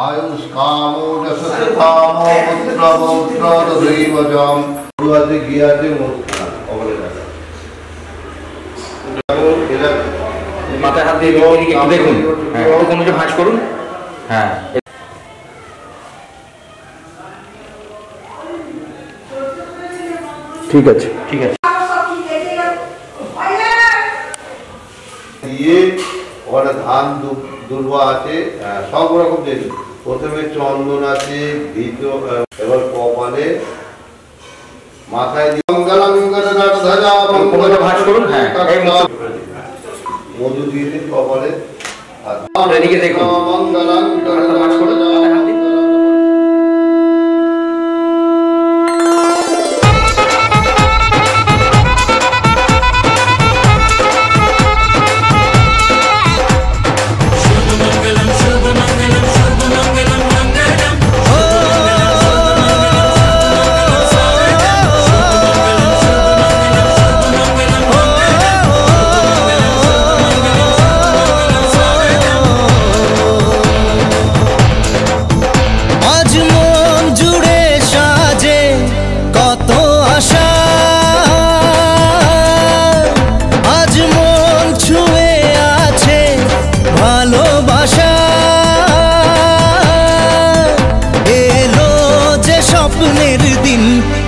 आयुष कामो यशस्धामो पुत्र पौत्र तदैवजम गुरुआते गियाते मुक्ता अबले दादा মাথায় হাত দিয়ে দেখুন হ্যাঁ কোন যে ভাঁজ করুন হ্যাঁ ঠিক আছে ঠিক আছে ये और धान दुर्वा আছে সব রকম জিনিস প্রথমে চন্দন আছে ভিতর এবার কপালে মাথায় মঙ্গলং গণনাথ ধ্বজা মঙ্গল ভাঁজ করুন হ্যাঁ এই মধু দিয়ে দিন কপালে আর এদিকে দেখুন মঙ্গলং গণনাথ ভাঁজ করুন মাথায় হাত দিন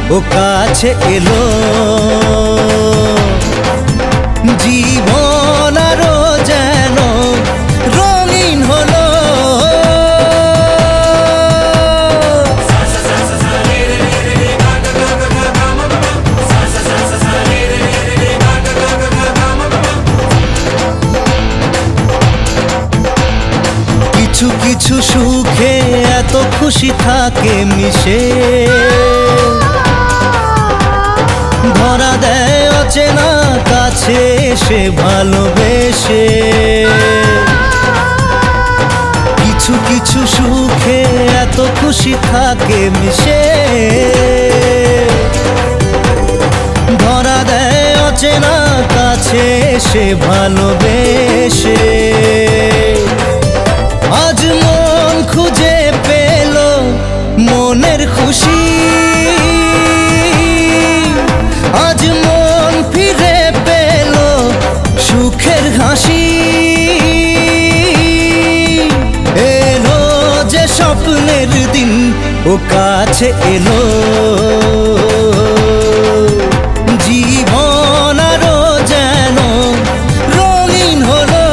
ও কাছে এলো জীবন আরো যেন রঙিন হলো কিছু কিছু সুখে এত খুশি থাকে মিশে ধরা দেয় অচেনা কাছে এসে ভালোবেসে কিছু কিছু সুখে এত খুশি থাকে মিশে ধরা দেয় অচেনা কাছে এসে ভালোবেসে আজ মন খুঁজে পেল মনের খুশি আজ মন ফিরে পেল সুখের হাসি এলো যে স্বপ্নের দিন ও কাছে এলো জীবন আরো যেন রঙিন হলো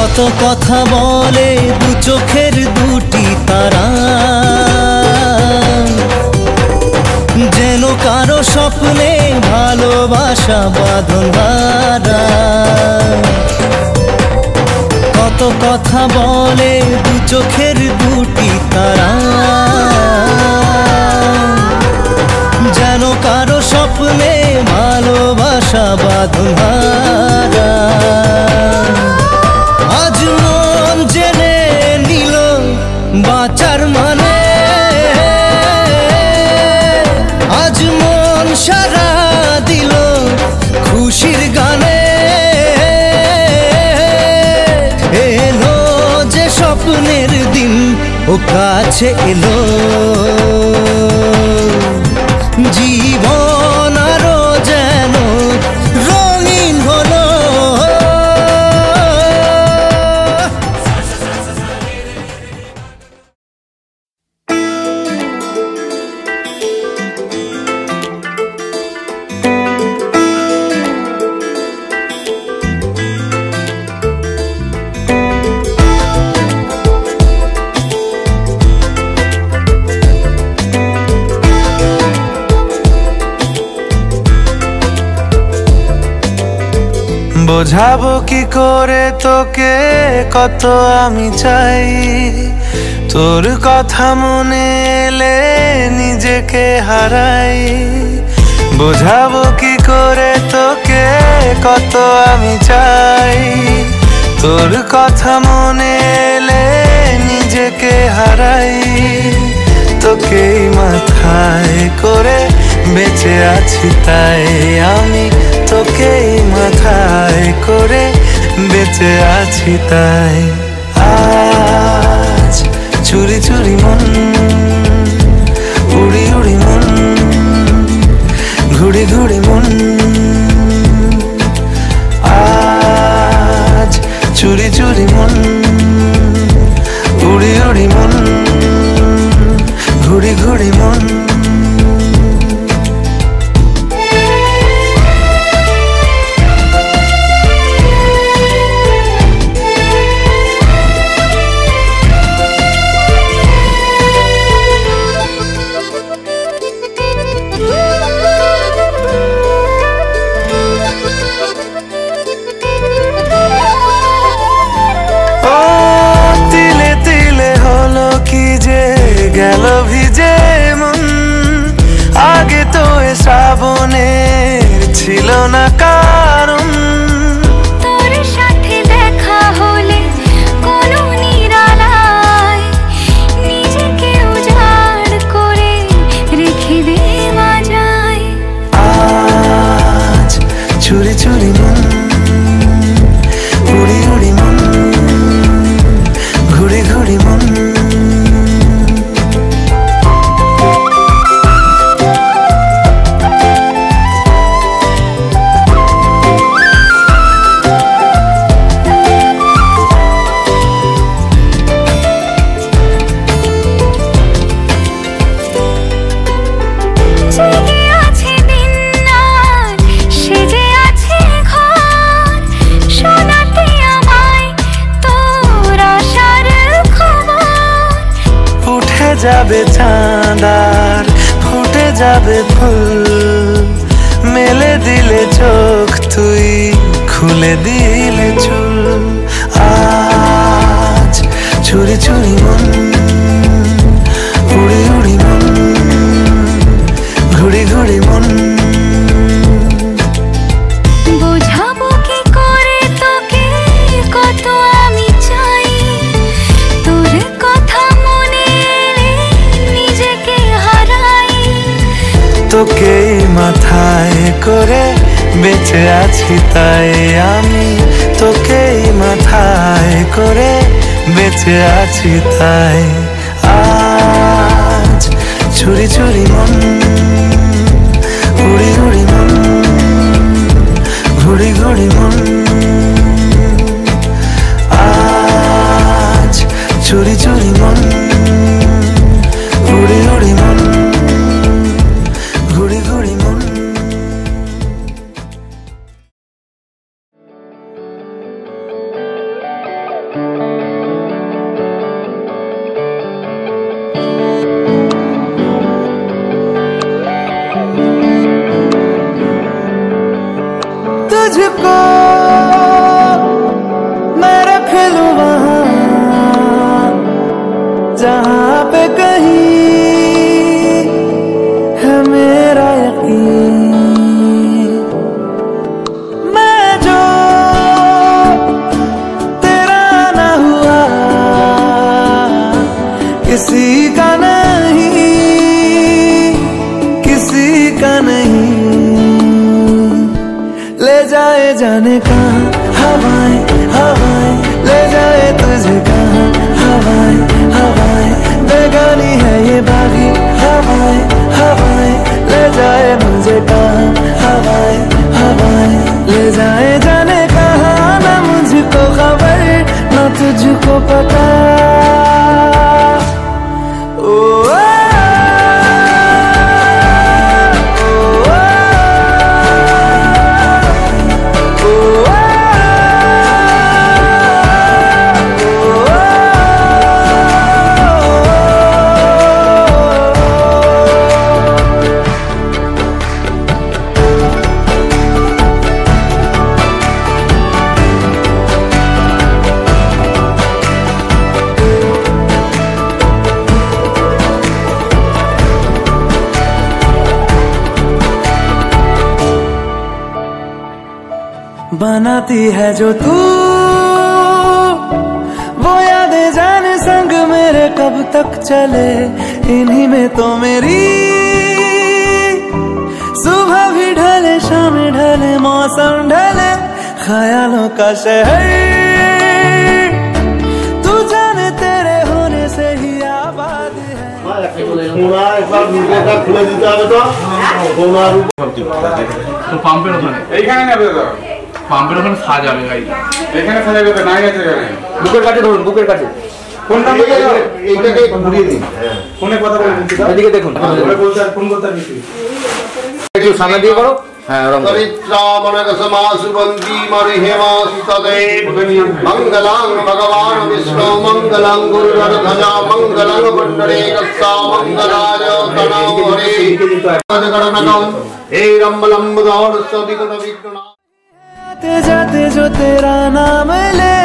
কত কথা বলে দু চোখের দুটি তারা যেন কারো স্বপ্নে ভালোবাসা বাঁধন হারা কত কথা বলে দু চোখের দুটি তারা যেন কারো স্বপ্নে ভালোবাসা বাঁধন হারা আজ মন জেনে নিল বাঁচার মানে আজ মন সারা দিল খুশির গানে এলো যে স্বপ্নের দিন ও কাছে এলো জীবন আরো যেন রঙিন হলো বোঝাবো কি করে তোকে কত আমি চাই, তোর কথা মনে এলে নিজেকে হারাই। বোঝাবো কি করে তোকে কত আমি চাই, তোর কথা মনে এলে নিজেকে হারাই। তোকেই মাথায় করে বেঁচে আছি তাই আমি, তোকেই মাথায় করে বেঁচে আছি তাই। আজ চুরি চুরি মন, উড়ি উড়ি মন, ঘুড়ি ঘুড়ি মন। আজ চুরি চুরি মন, উড়ি উড়ি মন, ঘুড়ি ঘুড়ি মন। গেল ভিজে মন, আগে তো এ শ্রাবণের ছিল না কারণ। তোর সাথে দেখা হলে কোনো নিরালায় নিজেকে উজাড় করে রেখে দেওয়া যায়। আজ চুরি চুরি মন, উড়ি উড়ি মন, ঘুড়ি ঘুড়ি মন। যাবে চাঁদার ফুটে যাবে ফুল, মেলে দিলে চোখ তুই খুলে দিলে চুল। আজ চুরি চুরি মন, উড়ি উড়ি মন, ঘুড়ি ঘুড়ি মন। বোঝাবো কি করে তোকে কত আমি চাই, তোর কথা মনে এলে নিজেকে হারাই। তোকেই মাথায় করে বেঁচে আছি তাই আমি, তোকেই মাথায় করে বেঁচে আছি তাই। আজ চুরি চুরি মন, উড়ি উড়ি মন, ঘুড়ি ঘুড়ি মন। আজ চুরি চুরি মন, উড়ি উড়ি মন, ঘুড়ি ঘুড়ি মন। तुझको मैं रख लूं वहां जहां पे कहीं है मेरा यकीन। मैं जो तेरा ना हुआ किसी का नहीं, किसी का नहीं। ले जाए जाने कहाँ हवाएं हवाएं, ले जाए तुझे कहाँ हवाएं हवाएं। बेगानी है ये बागी हवाएं हवाएं, ले जाए मुझे कहाँ हवाएं हवाएं। ले जाए जाने कहाँ, ना मुझको खबर ना तुझको पता। बनाती है जो तू, वो यादें जाने संग मेरे कब तक चले। इन्हीं में तो मेरी सुबह भी ढले, शाम ढले, मौसम ढले, ख्यालों का शहर तू जाने तेरे होने से ही आबाद है। তো পাম্পের ওখানে এইখানে নেবে দাদা, পাম্পের ওখানে সাজাবে গাড়ি, এখানে সাজাবে তো নাই আছে এখানে বুকের কাছে ধরুন, বুকের কাছে ফোন নাম্বার এইটাকে ঘুরিয়ে দিন। ফোনে কথা বলে দিচ্ছি, এদিকে দেখুন, বলতে আর ফোন করতে দিচ্ছি একটু সামনে দিয়ে করো। হ্যাঁ, मंगलां भगवान विष्णु मंगलां गुरुर्ध्वजा मंगलां पुंडरीकस्सा मंगलाय तनौ हरे गणगणगं हे रम्बलम्बदौरस्वदिगणविघ्ना। आते जाते जो तेरा नाम ले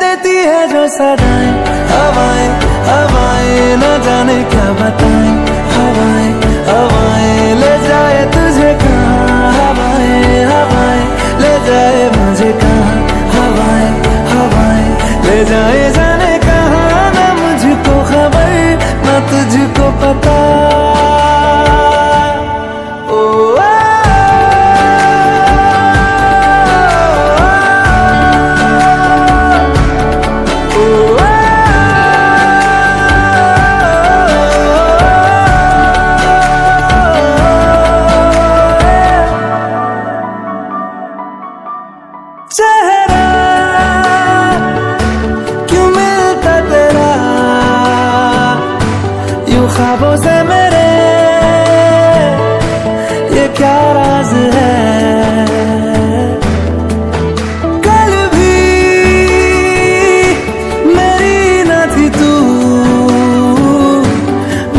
देती है जो सदाएं हवाएं, हवाएं न जाने क्या बताएं। हवाएं हवाएं ले जाए तुझे कहाँ, हवाएं हवाएं ले जाए मुझे कहाँ। हवाएं हवाएं ले जाए जाने कहाँ, न मुझको खबर न तुझको पता। चेहरा क्यों मिलता तेरा यूं ख्वाबों से मेरे, ये क्या राज है। कल भी मेरी न थी तू,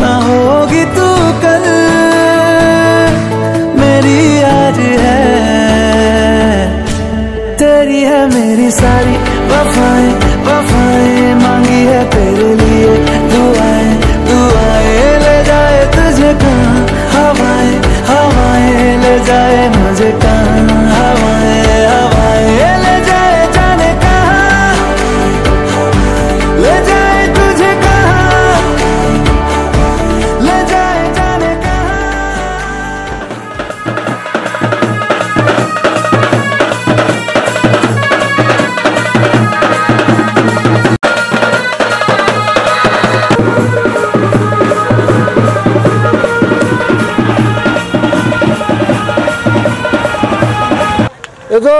ना होगी तू कल मेरी आज है। तेरी है मेरी सारी वफाएं, वफाएं मांगी है तेरे लिए दुआएं, दुआएं ले जाए तुझे कहाँ। हवाएं हवाएं ले जाए मुझे कहाँ, हवाएं हवाएं ले जाए जाने कहाँ, ले जाए तुझे कहाँ, ले जाए जाने कहाँ। এতো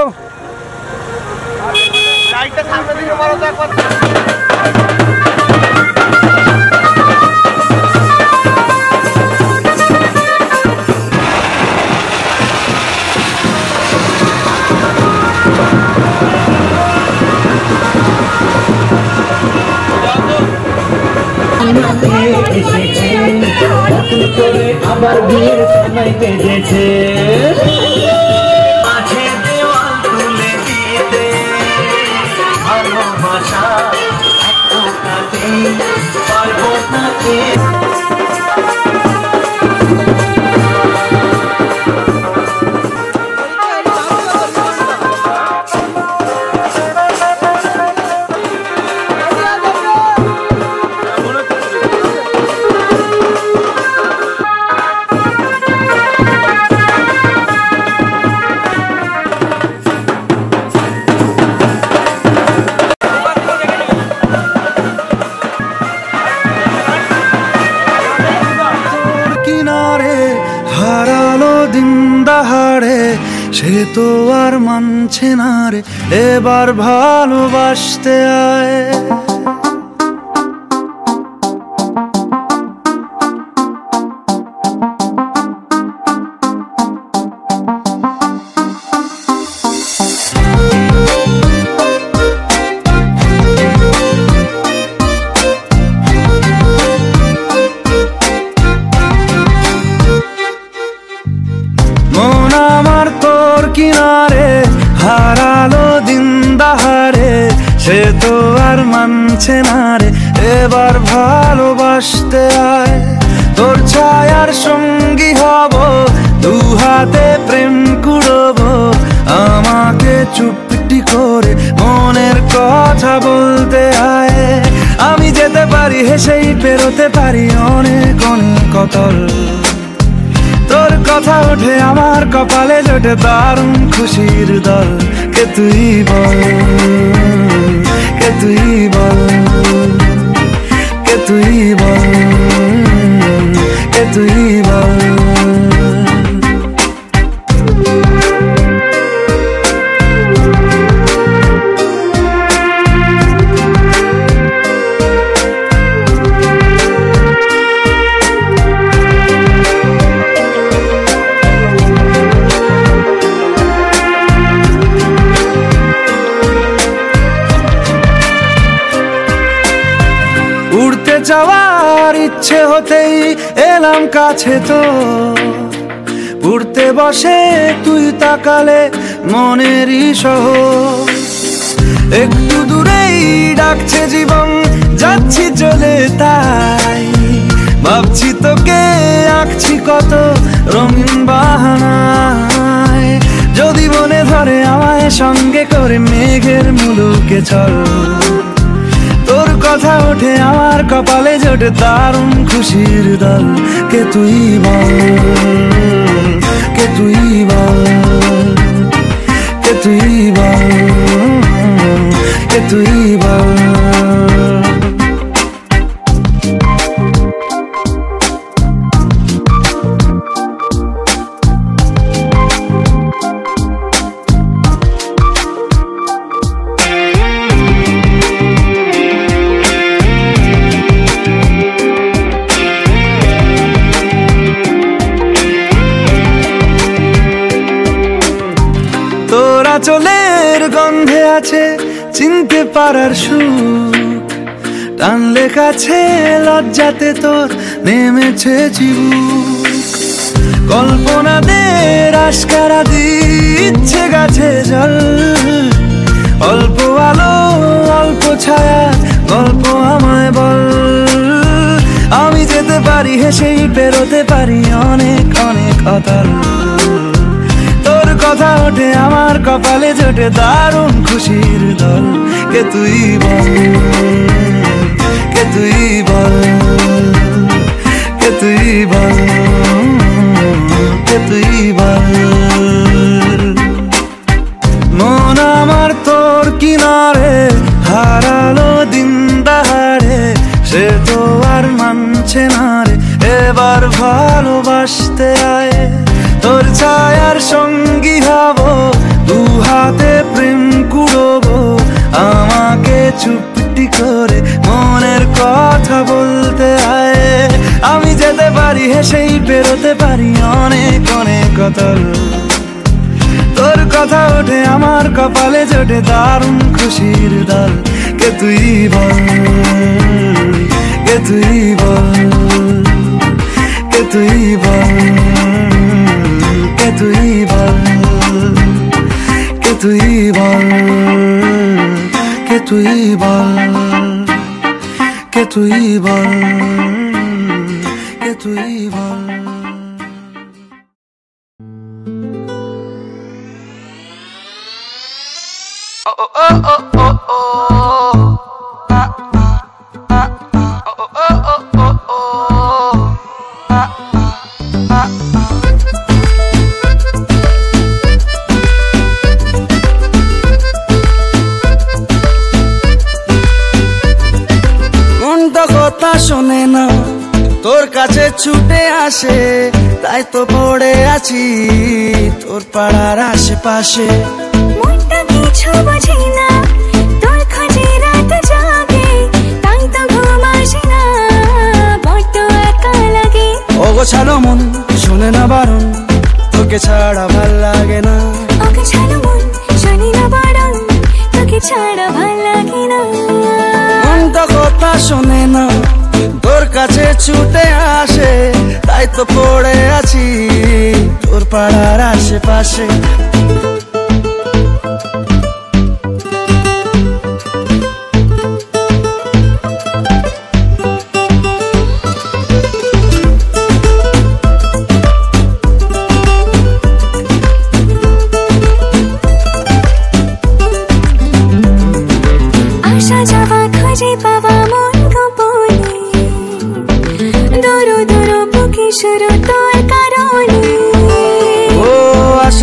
আবার বিয়ের সময় বেজেছে, ভালোবাসা পারবো না। সে তো আর মানছে না রে, এবার ভালোবাসতে আয়। কিনারে হারালো দিন দাহারে, সে তো আর মানছে না রে, এবার ভালোবাসতে আয়। তোর ছায়ার সঙ্গী হব, দু হাতে প্রেম কুড়ব, আমাকে চুপটি করে মনের কথা বলতে আয়। আমি যেতে পারি হেসেই পেরোতে পারি অনেক অনেক অতল। তোর কথা ওঠে আমার কপালে জোটে দারুণ খুশির দল। কে তুই বল, কে তুই বল, কে তুই বল, কে তুই বল। উড়তে যাওয়ার ইচ্ছে হতেই এলাম কাছে তো, উড়তে বসে তুই তাকালে মনেরই শহর। একটু দূরেই ডাকছে জীবন, যাচ্ছি চলে তাই ভাবছি তোকে আঁকছি কত রঙিন বাহানায়। যদি মনে ধরে আমায় সঙ্গে করে মেঘের মুলুকে চল। তোর কথা ওঠে আমার কপালে জোটে দারুণ খুশির দল। কে তুই বল, কে তুই বল, কে তুই বল, কে তুই বল। তোরা চলের গন্ধে আছে চিনতে পারার সুখ, টানলে কাছে লজ্জাতে তোর নেমেছে চিবুক। কল্পনাদের আশকারা দিচ্ছে গাছে জল, অল্প আলো অল্প ছায়া গল্প আমায় বল। আমি যেতে পারি হেসেই পেরোতে পারি অনেক অনেক অতল। তোর কথা ওঠে আমার কপালে জোটে দারুণ খুশির দল। কে তুই বল, কে তুই বল, কে তুই বল, কে তুই বল। মন আমার তোর কিনারে হারালো দিন দাহাড়ে, সে তো আর মানছে না রে এবার ভালোবাসতে আয়। তোর ছায়ার সঙ্গী হব, দু হাতে প্রেম কুড়বো, আমাকে চুপটি করে মনের কথা বলতে আয়। আমি যেতে পারি হেসেই পেরোতে পারি অনেক অনেক অতল। তোর কথা ওঠে আমার কপালে জোটে দারুণ খুশির দল। কে তুই বল, কে তুই বল, কে তুই বল, কে তুই বল, কে তুই বল, কে তুই বল, কে তুই বল, কে তুই বল। মনটা কথা শোনে না, তোর কাছে ছুটে আসে, তাই তো পড়ে আছি তোর পাড়ার আশেপাশে। মনটা কিছু বোঝে না, তোর খোঁজে রাত জাগে, তাই তো ঘুম আসে না, বড্ড একা লাগে। অগোছালো মন শোনে না বারণ, তোকে ছাড়া ভাল লাগে না। অগোছালো মন শোনে না বারণ, তোকে ছাড়া ভাল লাগে না। মনটা কথা শোনে না, তোর কাছে ছুটে আসে, তাই তো পড়ে আছি তোর পাড়ার আশেপাশে।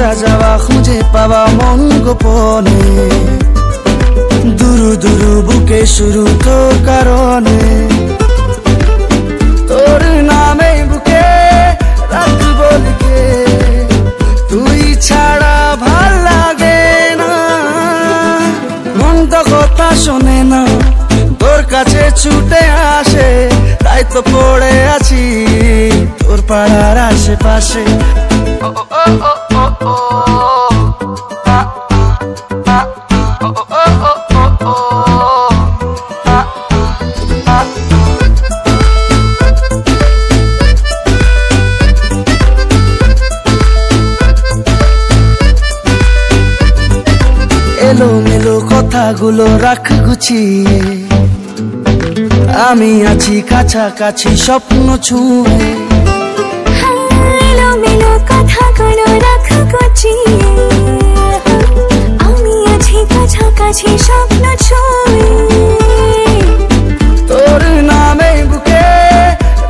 আসা যাওয়া খুঁজে পাওয়া মন গোপনে, দুরু দুরু বুকে শুরু তোর কারণে। তোর নামে বুকে রাখবো লিখে, তুই ছাড়া ভাল লাগে না। মন তো কথা শোনে না, তোর কাছে ছুটে আসে, তাই তো পড়ে আছি তোর পাড়ার আশেপাশে। এলোমেলো কথাগুলো রাখ গুছিয়ে, আমি আছি কাছাকাছি স্বপ্ন ছুঁয়ে। এলোমেলো কথাগুলো রাখ গুছিয়ে, আমি আছি কাছাকাছি স্বপ্ন ছুঁয়ে। তোর নামে বুকে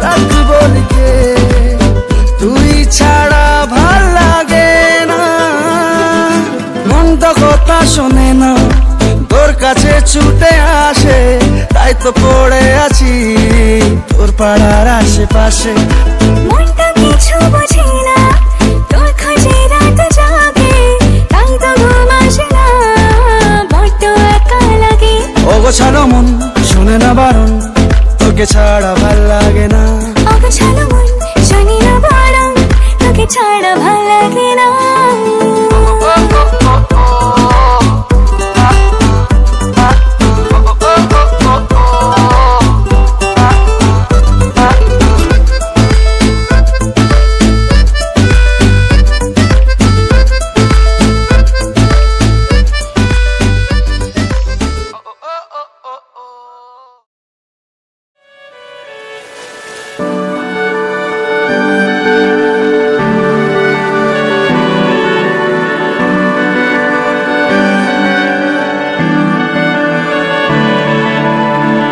রাখবো লিখে, তুই ছাড়া ভাল লাগে না। মন তো কথা শোনে না, তোর কাছে ছুটে আসে, তাই তো পড়ে আছি তোর পাড়ার আশেপাশে। মনটা কিছু বোঝে না, তোর খোঁজে রাত জাগে, তাই তো ঘুম আসে না, বড্ড একা লাগে। অগোছালো মন শুনে না বারণ, তোকে ছাড়া ভাল লাগে না। অগোছালো মন শুনি না বারণ, তোকে ছাড়া ভাল লাগে না।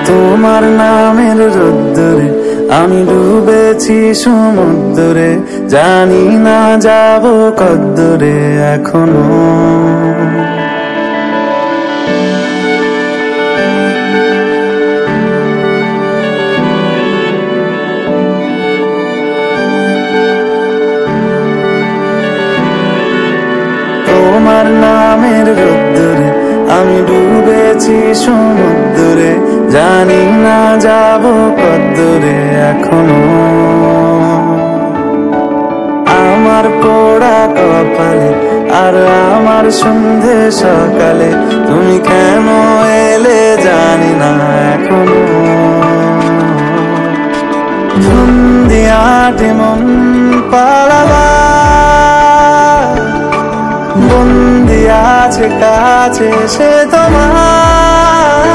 তোমার নামের রোদ্দুরে আমি ডুবেছি সমুদ্রে, জানি না যাব কদ্দুরে এখনো। তোমার নামের রোদ্দুরে আমি ডুবেছি সমুদ্রে, জানি না যাব কদ্দুরে এখনো। আমার পোড়া কপালে আর আমার সন্ধে সকালে, তুমি কেন এলে জানি না এখনো। ধুন্দিয়াটে মন পালাবা, বন্দি আছে কাছে সে তোমার।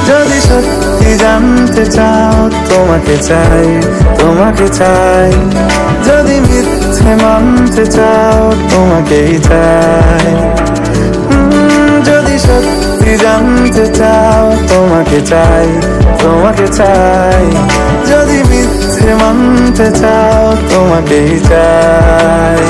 যদি সত্যি জানতে চাও তোমাকে চাই, তোমাকে চাই। যদি মিথ্যে মানতে চাও তোমাকেই চাই। যদি সত্যি জানতে চাও তোমাকে চাই, তোমাকে চাই। যদি মিথ্যে মানতে চাও তোমাকেই চাই।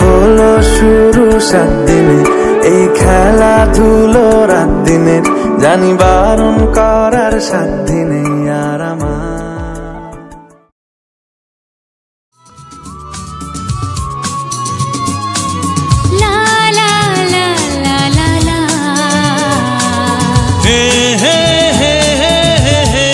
হলো শুরু 7 দিনে এই খেলাধুলো রাত দিনে, জানি বারণ করার সাধ্য নেই আর আমার। লা লা লা লা লা লা, হে হে হে হে হে।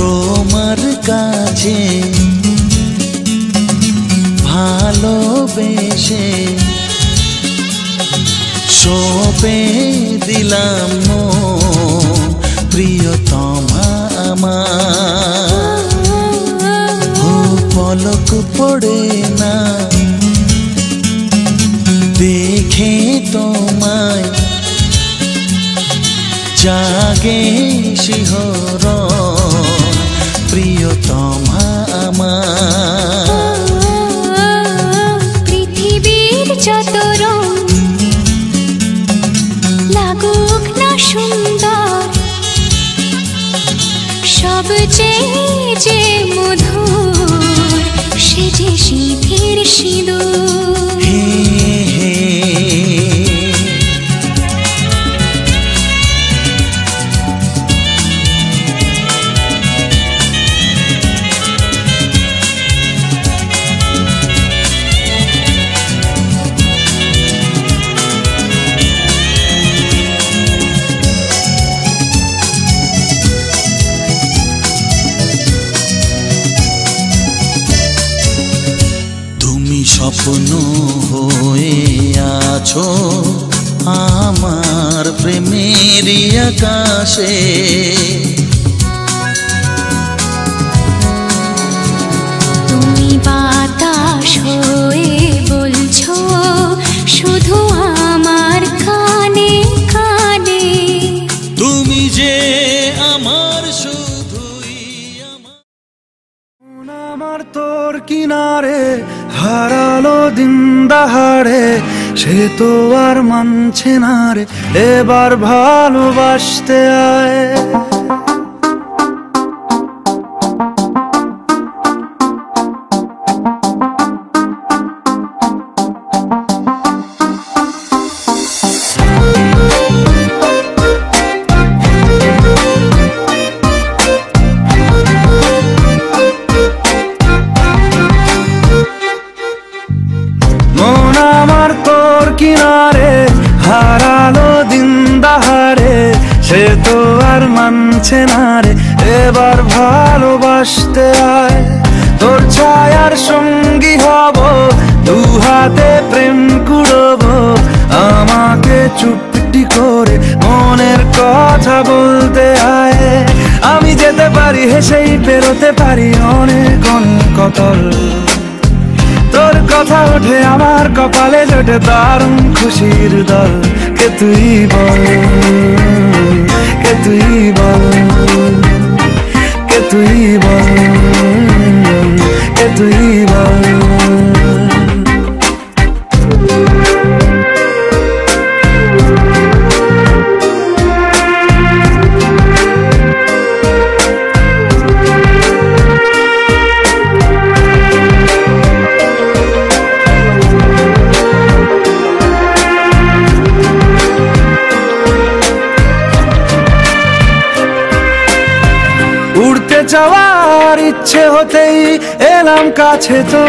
তোমার কাছে ভালোবেসে সঁপে দিলাম মন, প্রিয়তমা আমার। পলক পড়ে না দেখে তোমায় জাগে শিহরণ প্রিয়তমা আমার পৃথিবীর যত রং লাগুক না সুন্দর সবচেয়ে যে মধুর সে যে সিঁথির সিঁদুর। হে হে স্বপ্ন হয়ে আছো আমার প্রেমের আকাশে তুমি বাতাস হয়ে বলছো শুধু আমার কানে কানে তুমি যে আমার শুধুই আমার তোর কিনারে হারালো দিন দাহাড়ে সে তো আর মানছে না রে এবার ভালোবাসতে আয়। মন আমার তোর কিনারে হারালো দিন দাহাড়ে সে তো আর মানছে না রে এবার ভালোবাসতে আয়। তোর ছায়ার সঙ্গী হব দু হাতে প্রেম কুড়বো আমাকে চুপটি করে মনের কথা বলতে আয়। আমি যেতে পারি হেসেই পেরোতে পারি অনেক অনেক কতল তোর কথা ওঠে আমার কপালে জোটে দারুণ খুশির দল। কে তুই বল কে তুই বল কে তুই বল কে তুই বল। উড়তে যাওয়ার ইচ্ছে হতেই এলাম কাছে তো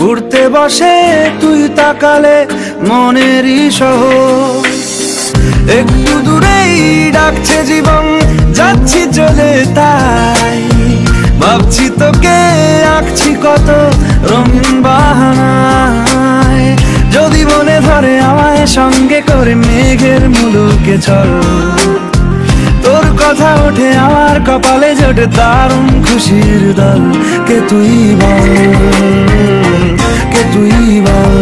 উড়তে বসে তুই তাকালে মনেরই শহর একটু দূরেই ডাকছে জীবন যাচ্ছি চলে তাই ভাবছি তোকে আঁকছি কত রঙিন বাহানায় যদি মনে ধরে আমায় সঙ্গে করে মেঘের মুলুকে চল। তোর কথা ওঠে আমার কপালে জোটে দারুণ খুশির দল। কে তুই বল কে তুই বল